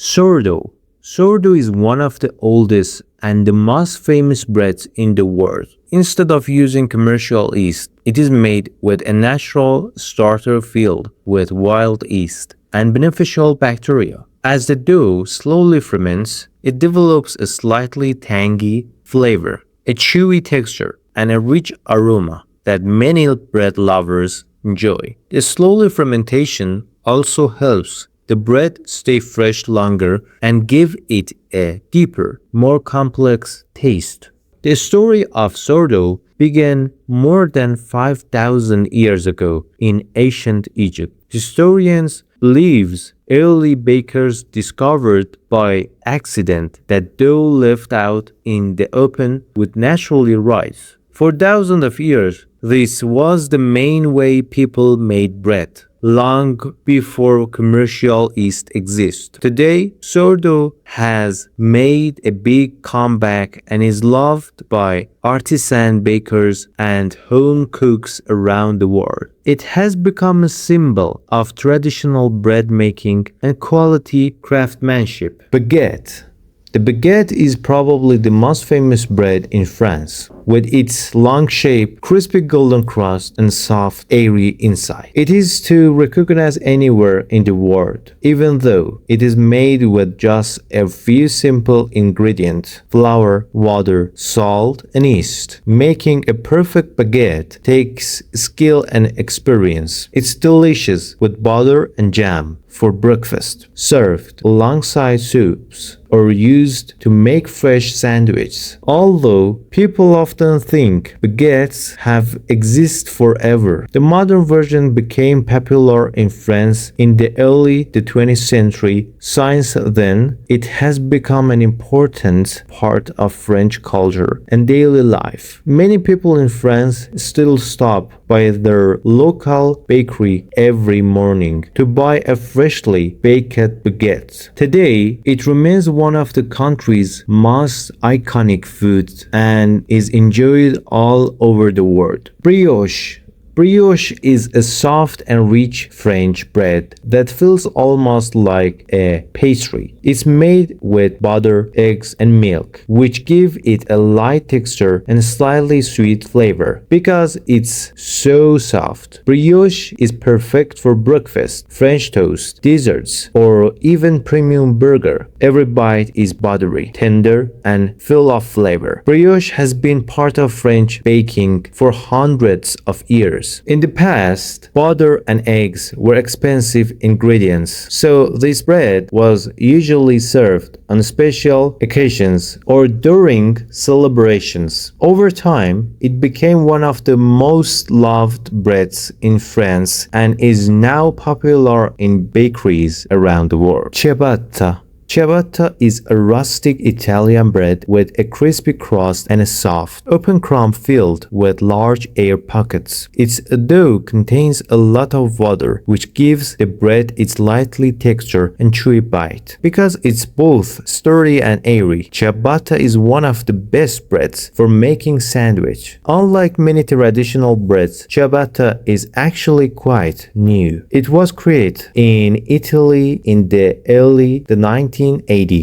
Sourdough. Sourdough is one of the oldest and the most famous breads in the world. Instead of using commercial yeast, it is made with a natural starter filled with wild yeast and beneficial bacteria. As the dough slowly ferments, it develops a slightly tangy flavor, a chewy texture, and a rich aroma that many bread lovers enjoy. The slow fermentation also helps the bread stay fresh longer and give it a deeper, more complex taste. The story of sourdough began more than 5,000 years ago in ancient Egypt. Historians believe early bakers discovered by accident that dough left out in the open would naturally rise. For thousands of years, this was the main way people made bread, long before commercial yeast existed. Today, sourdough has made a big comeback and is loved by artisan bakers and home cooks around the world. It has become a symbol of traditional bread making and quality craftsmanship. Baguette. The baguette is probably the most famous bread in France, with its long shape, crispy golden crust, and soft, airy inside. It is to recognize anywhere in the world, even though it is made with just a few simple ingredients: flour, water, salt, and yeast. Making a perfect baguette takes skill and experience. It's delicious with butter and jam for breakfast, served alongside soups, or used to make fresh sandwiches. Although people often think baguettes have existed forever, the modern version became popular in France in the early 20th century. Since then, it has become an important part of French culture and daily life. Many people in France still stop by their local bakery every morning to buy a freshly baked baguette. Today, it remains one of the country's most iconic foods and is enjoyed all over the world. Brioche. Brioche is a soft and rich French bread that feels almost like a pastry. It's made with butter, eggs, and milk, which give it a light texture and slightly sweet flavor. Because it's so soft, brioche is perfect for breakfast, French toast, desserts, or even premium burger. Every bite is buttery, tender, and full of flavor. Brioche has been part of French baking for hundreds of years. In the past, butter and eggs were expensive ingredients, so this bread was usually served on special occasions or during celebrations. Over time, it became one of the most loved breads in France and is now popular in bakeries around the world. Ciabatta. Ciabatta is a rustic Italian bread with a crispy crust and a soft, open crumb filled with large air pockets. Its dough contains a lot of water, which gives the bread its lightly texture and chewy bite. Because it's both sturdy and airy, ciabatta is one of the best breads for making sandwich. Unlike many traditional breads, ciabatta is actually quite new. It was created in Italy in the early 1980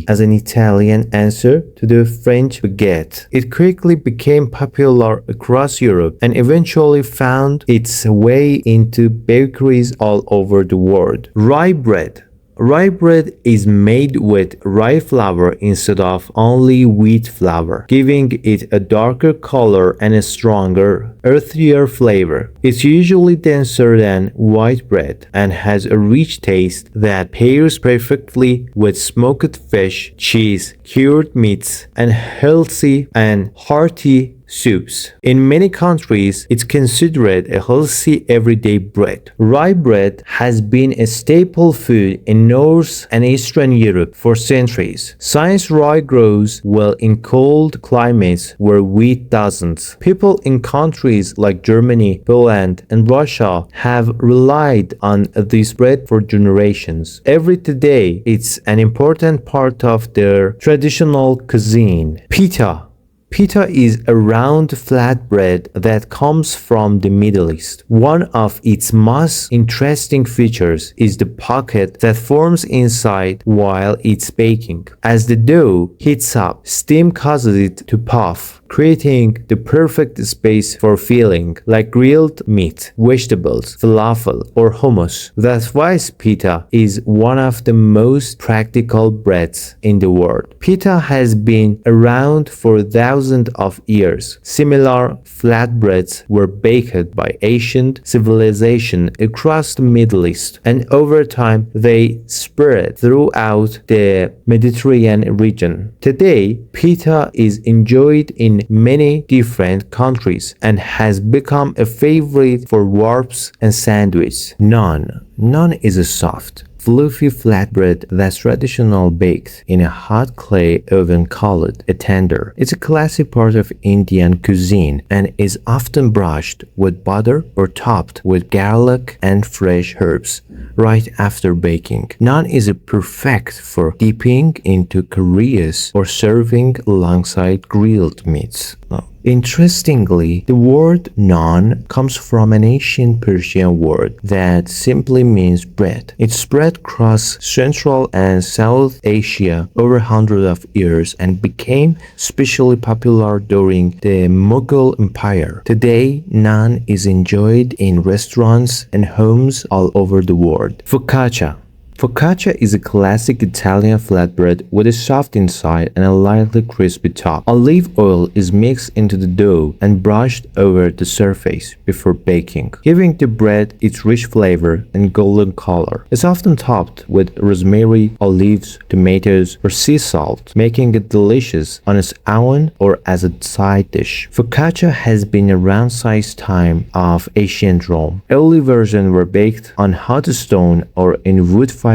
as an Italian answer to the French baguette. It quickly became popular across Europe and eventually found its way into bakeries all over the world. Rye bread. Rye bread is made with rye flour instead of only wheat flour, giving it a darker color and a stronger, earthier flavor. It's usually denser than white bread and has a rich taste that pairs perfectly with smoked fish, cheese, cured meats, and healthy and hearty soups. In many countries, it's considered a healthy everyday bread. Rye bread has been a staple food in North and Eastern Europe for centuries. Since rye grows well in cold climates where wheat doesn't, people in countries like Germany, Poland, and Russia have relied on this bread for generations. Every day, it's an important part of their traditional cuisine. Pita. Pita is a round flatbread that comes from the Middle East. One of its most interesting features is the pocket that forms inside while it's baking. As the dough heats up, steam causes it to puff, creating the perfect space for filling like grilled meat, vegetables, falafel, or hummus. That's why pita is one of the most practical breads in the world. Pita has been around for thousands of years. Similar flatbreads were baked by ancient civilization across the Middle East, and over time they spread throughout the Mediterranean region. Today, pita is enjoyed in many different countries and has become a favorite for wraps and sandwiches. Naan. Naan is a soft, fluffy flatbread that's traditional baked in a hot clay oven called a tender. It's a classic part of Indian cuisine and is often brushed with butter or topped with garlic and fresh herbs right after baking. Naan is perfect for dipping into curries or serving alongside grilled meats. Interestingly, the word naan comes from an ancient Persian word that simply means bread. It spread across Central and South Asia over hundreds of years and became especially popular during the Mughal Empire. Today, naan is enjoyed in restaurants and homes all over the world. Focaccia. Focaccia is a classic Italian flatbread with a soft inside and a lightly crispy top. Olive oil is mixed into the dough and brushed over the surface before baking, giving the bread its rich flavor and golden color. It's often topped with rosemary, olives, tomatoes, or sea salt, making it delicious on its own or as a side dish. Focaccia has been around since time of ancient Rome. Early versions were baked on hot stone or in wood-fired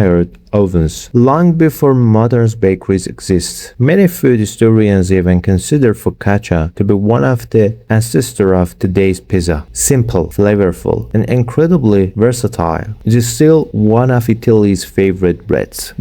ovens long before modern bakeries exist. Many food historians even consider focaccia to be one of the ancestors of today's pizza. Simple, flavorful, and incredibly versatile, it is still one of Italy's favorite breads.